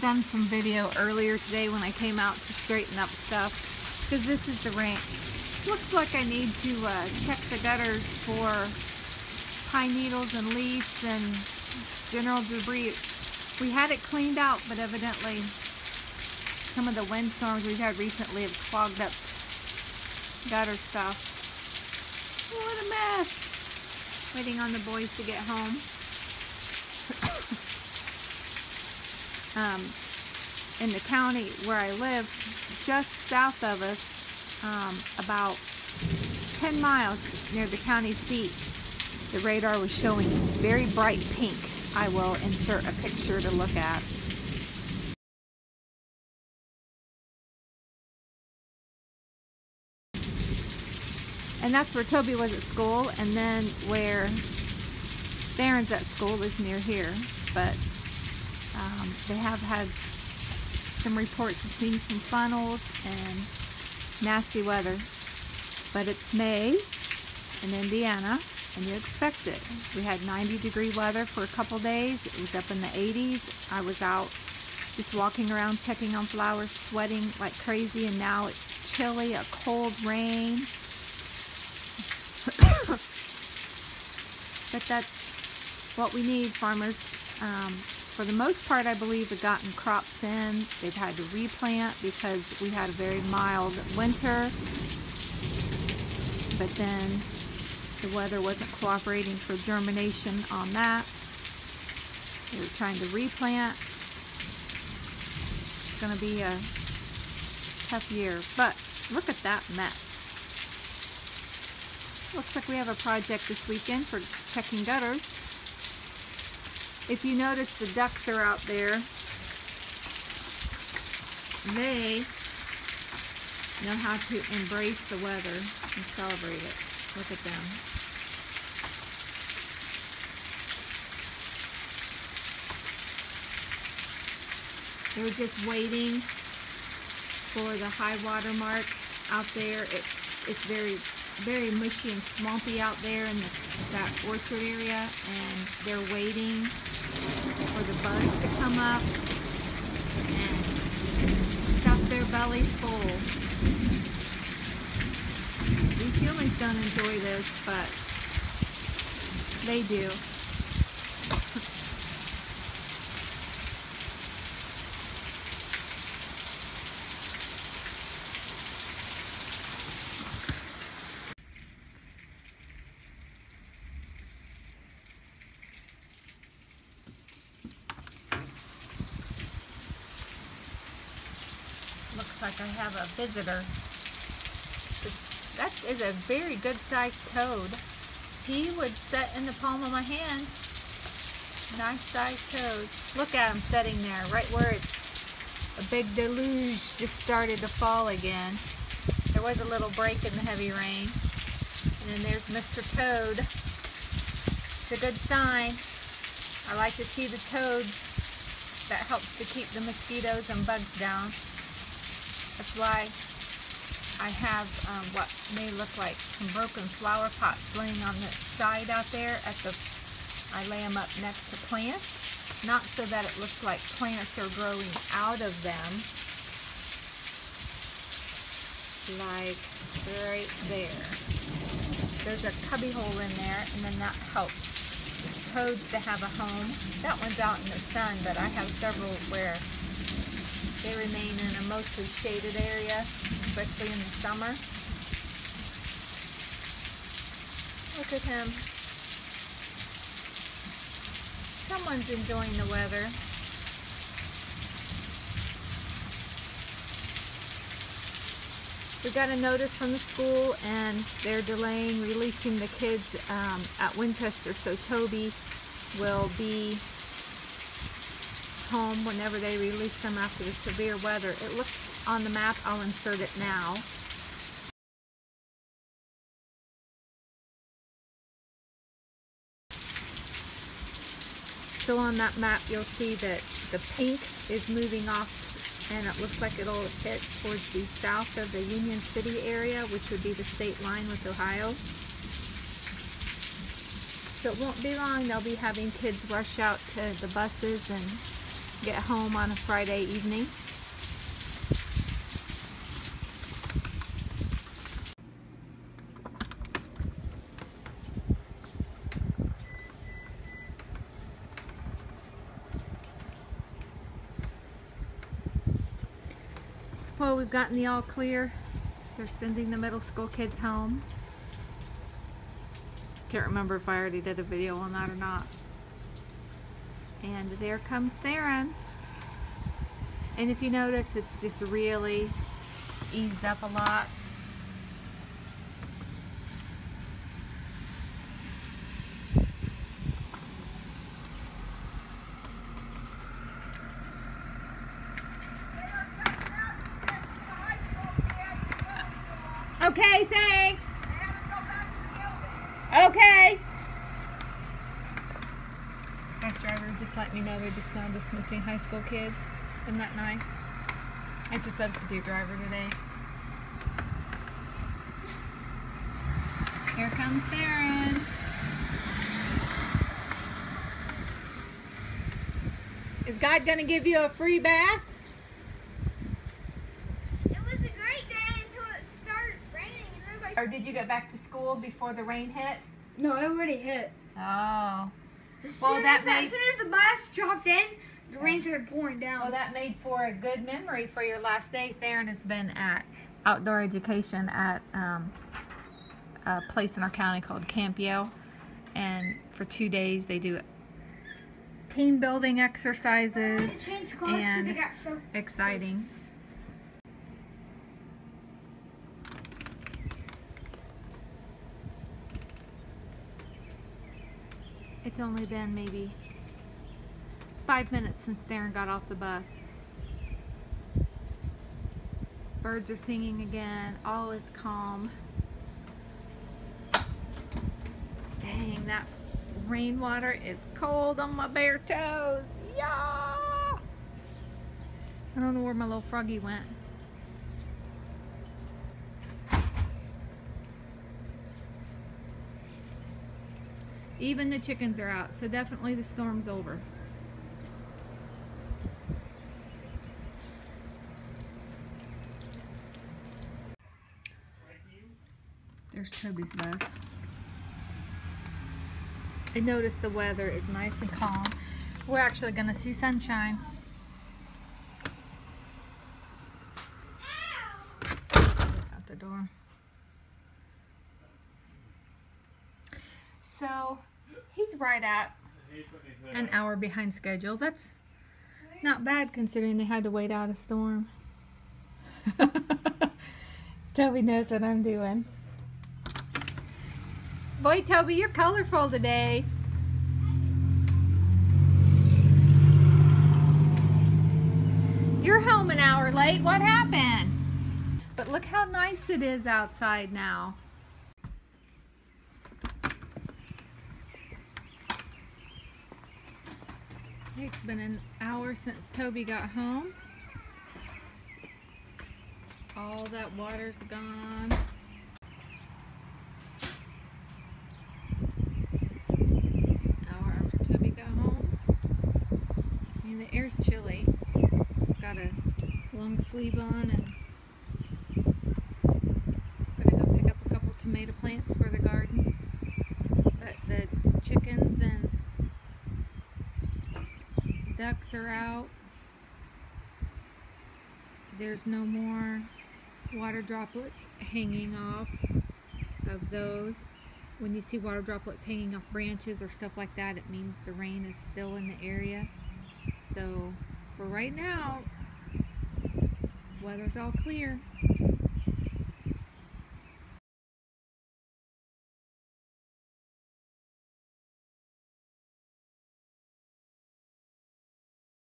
done some video earlier today when I came out to straighten up stuff, because this is the rain. Looks like I need to check the gutters for pine needles and leaves and general debris. We had it cleaned out, but evidently some of the windstorms we've had recently have clogged up gutter stuff. What a mess! Waiting on the boys to get home. In the county where I live, just south of us, about 10 miles near the county seat, the radar was showing very bright pink. I will insert a picture to look at. And that's where Toby was at school, and then where Darren's at school is near here. But they have had some reports of seeing some funnels and nasty weather. But it's May in Indiana, and you expect it. We had 90-degree weather for a couple days. It was up in the 80s. I was out just walking around checking on flowers, sweating like crazy, and now it's chilly, a cold rain. But that's what we need, farmers. For the most part, I believe they've gotten crops in. They've had to replant because we had a very mild winter. But then the weather wasn't cooperating for germination on that. They were trying to replant. It's going to be a tough year. But look at that mess. Looks like we have a project this weekend for checking gutters. If you notice, the ducks are out there. They know how to embrace the weather and celebrate it. Look at them. They were just waiting for the high water mark out there. It's very mushy and swampy out there in that orchard area, and they're waiting for the bugs to come up and stuff their bellies full. These humans don't enjoy this, but they do. Looks like I have a visitor. That is a very good sized toad. He would sit in the palm of my hand. Nice sized toad. Look at him sitting there, right where it's a big deluge just started to fall again. There was a little break in the heavy rain. And then there's Mr. Toad. It's a good sign. I like to see the toads. That helps to keep the mosquitoes and bugs down. That's why I have what may look like some broken flower pots laying on the side out there. I lay them up next to plants, not so that it looks like plants are growing out of them, like right there. There's a cubby hole in there, and then that helps toads to have a home. That one's out in the sun, but I have several where they remain in a mostly shaded area, especially in the summer. Look at him. Someone's enjoying the weather. We got a notice from the school, and they're delaying releasing the kids at Winchester, so Toby will be home whenever they release them after the severe weather. It looks on the map. I'll insert it now. So on that map you'll see that the pink is moving off, and it looks like it'll hit towards the south of the Union City area, which would be the state line with Ohio. So it won't be long. They'll be having kids rush out to the buses and get home on a Friday evening. Well, we've gotten the all clear. They're sending the middle school kids home. Can't remember if I already did a video on that or not. And there comes Theron. And if you notice, it's just really eased up a lot. Okay, thanks. Okay. Bus driver just let me know they're just now dismissing high school kids. Isn't that nice? It's a substitute driver today. Here comes Theron. Is God gonna give you a free bath? Or did you get back to school before the rain hit? No, it already hit. Oh. As soon as the bus dropped in, the rain started pouring down. Well, that made for a good memory for your last day. Theron has been at outdoor education at a place in our county called Camp Yale. And for 2 days they do team building exercises and exciting. It's only been maybe 5 minutes since Theron got off the bus. Birds are singing again. All is calm. Dang, that rainwater is cold on my bare toes. Yeah! I don't know where my little froggy went. Even the chickens are out, so definitely the storm's over. There's Toby's bus. I noticed the weather is nice and calm. We're actually gonna see sunshine. Out the door. So he's right at an hour behind schedule. That's not bad considering they had to wait out a storm. Toby knows what I'm doing. Boy, Toby, you're colorful today. You're home an hour late. What happened? But look how nice it is outside now. It's been an hour since Toby got home. All that water's gone. Hour after Toby got home. I mean, the air's chilly. Got a long sleeve on and gonna go pick up a couple tomato plants for the garden. But the chickens and ducks are out. There's no more water droplets hanging off of those. When you see water droplets hanging off branches or stuff like that, it means the rain is still in the area. So for right now, weather's all clear.